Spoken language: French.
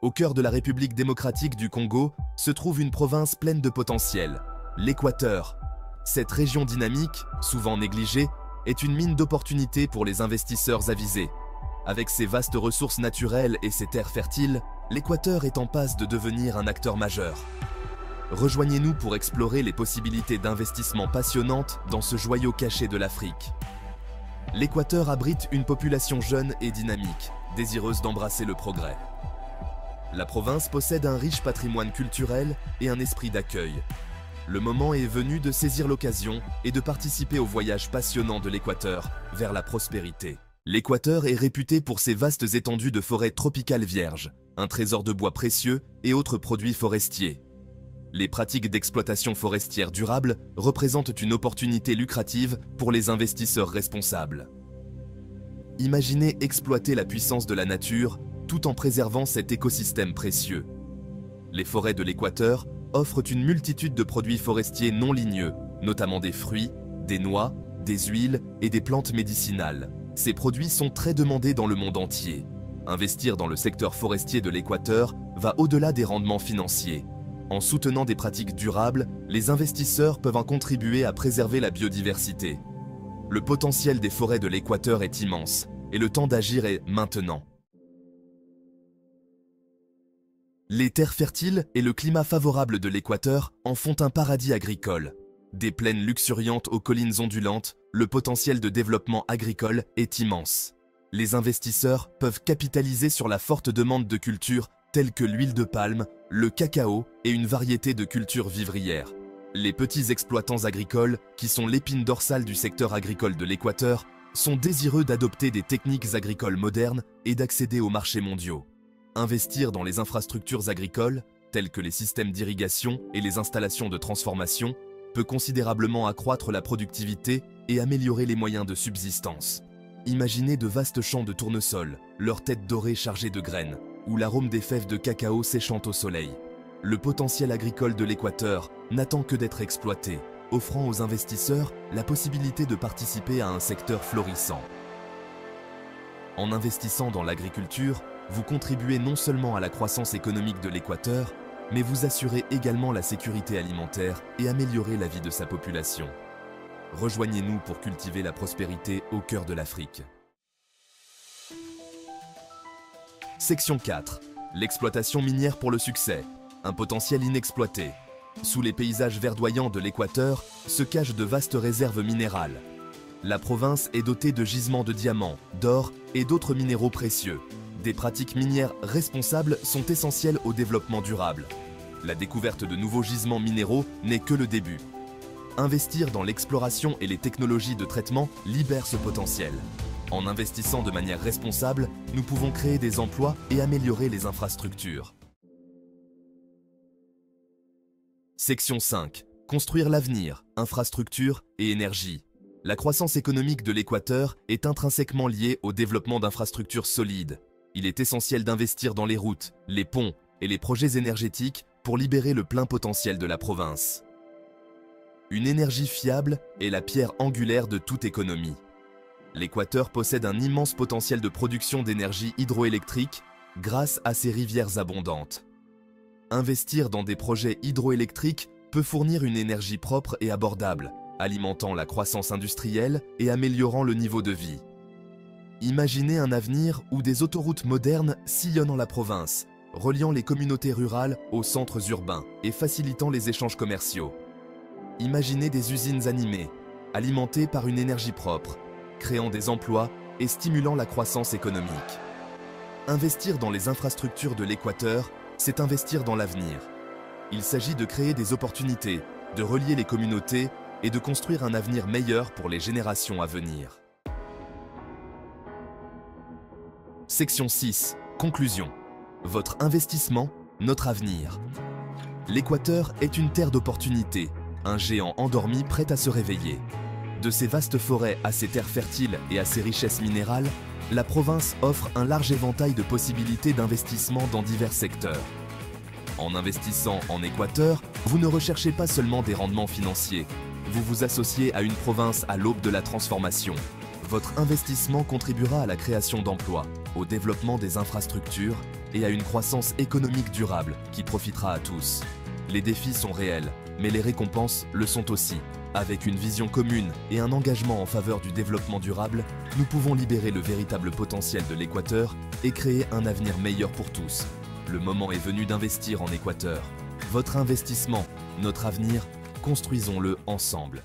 Au cœur de la République démocratique du Congo se trouve une province pleine de potentiel, l'Équateur. Cette région dynamique, souvent négligée, est une mine d'opportunités pour les investisseurs avisés. Avec ses vastes ressources naturelles et ses terres fertiles, l'Équateur est en passe de devenir un acteur majeur. Rejoignez-nous pour explorer les possibilités d'investissement passionnantes dans ce joyau caché de l'Afrique. L'Équateur abrite une population jeune et dynamique, désireuse d'embrasser le progrès. La province possède un riche patrimoine culturel et un esprit d'accueil. Le moment est venu de saisir l'occasion et de participer au voyage passionnant de l'Équateur vers la prospérité. L'Équateur est réputé pour ses vastes étendues de forêts tropicales vierges, un trésor de bois précieux et autres produits forestiers. Les pratiques d'exploitation forestière durable représentent une opportunité lucrative pour les investisseurs responsables. Imaginez exploiter la puissance de la nature tout en préservant cet écosystème précieux. Les forêts de l'Équateur offrent une multitude de produits forestiers non ligneux, notamment des fruits, des noix, des huiles et des plantes médicinales. Ces produits sont très demandés dans le monde entier. Investir dans le secteur forestier de l'Équateur va au-delà des rendements financiers. En soutenant des pratiques durables, les investisseurs peuvent en contribuer à préserver la biodiversité. Le potentiel des forêts de l'Équateur est immense, et le temps d'agir est maintenant. Les terres fertiles et le climat favorable de l'Équateur en font un paradis agricole. Des plaines luxuriantes aux collines ondulantes, le potentiel de développement agricole est immense. Les investisseurs peuvent capitaliser sur la forte demande de cultures telles que l'huile de palme, le cacao et une variété de cultures vivrières. Les petits exploitants agricoles, qui sont l'épine dorsale du secteur agricole de l'Équateur, sont désireux d'adopter des techniques agricoles modernes et d'accéder aux marchés mondiaux. Investir dans les infrastructures agricoles, telles que les systèmes d'irrigation et les installations de transformation, peut considérablement accroître la productivité et améliorer les moyens de subsistance. Imaginez de vastes champs de tournesol, leurs têtes dorées chargées de graines, ou l'arôme des fèves de cacao séchant au soleil. Le potentiel agricole de l'Équateur n'attend que d'être exploité, offrant aux investisseurs la possibilité de participer à un secteur florissant. En investissant dans l'agriculture, vous contribuez non seulement à la croissance économique de l'Équateur, mais vous assurez également la sécurité alimentaire et améliorez la vie de sa population. Rejoignez-nous pour cultiver la prospérité au cœur de l'Afrique. Section 4. L'exploitation minière pour le succès. Un potentiel inexploité. Sous les paysages verdoyants de l'Équateur se cachent de vastes réserves minérales. La province est dotée de gisements de diamants, d'or et d'autres minéraux précieux. Des pratiques minières responsables sont essentielles au développement durable. La découverte de nouveaux gisements minéraux n'est que le début. Investir dans l'exploration et les technologies de traitement libère ce potentiel. En investissant de manière responsable, nous pouvons créer des emplois et améliorer les infrastructures. Section 5. Construire l'avenir, infrastructures et énergie. La croissance économique de l'Équateur est intrinsèquement liée au développement d'infrastructures solides. Il est essentiel d'investir dans les routes, les ponts et les projets énergétiques pour libérer le plein potentiel de la province. Une énergie fiable est la pierre angulaire de toute économie. L'Équateur possède un immense potentiel de production d'énergie hydroélectrique grâce à ses rivières abondantes. Investir dans des projets hydroélectriques peut fournir une énergie propre et abordable, alimentant la croissance industrielle et améliorant le niveau de vie. Imaginez un avenir où des autoroutes modernes sillonnent la province, reliant les communautés rurales aux centres urbains et facilitant les échanges commerciaux. Imaginez des usines animées, alimentées par une énergie propre, créant des emplois et stimulant la croissance économique. Investir dans les infrastructures de l'Équateur, c'est investir dans l'avenir. Il s'agit de créer des opportunités, de relier les communautés et de construire un avenir meilleur pour les générations à venir. Section 6. Conclusion. Votre investissement, notre avenir. L'Équateur est une terre d'opportunités, un géant endormi prêt à se réveiller. De ses vastes forêts à ses terres fertiles et à ses richesses minérales, la province offre un large éventail de possibilités d'investissement dans divers secteurs. En investissant en Équateur, vous ne recherchez pas seulement des rendements financiers, vous vous associez à une province à l'aube de la transformation. Votre investissement contribuera à la création d'emplois, au développement des infrastructures et à une croissance économique durable qui profitera à tous. Les défis sont réels, mais les récompenses le sont aussi. Avec une vision commune et un engagement en faveur du développement durable, nous pouvons libérer le véritable potentiel de l'Équateur et créer un avenir meilleur pour tous. Le moment est venu d'investir en Équateur. Votre investissement, notre avenir, construisons-le ensemble.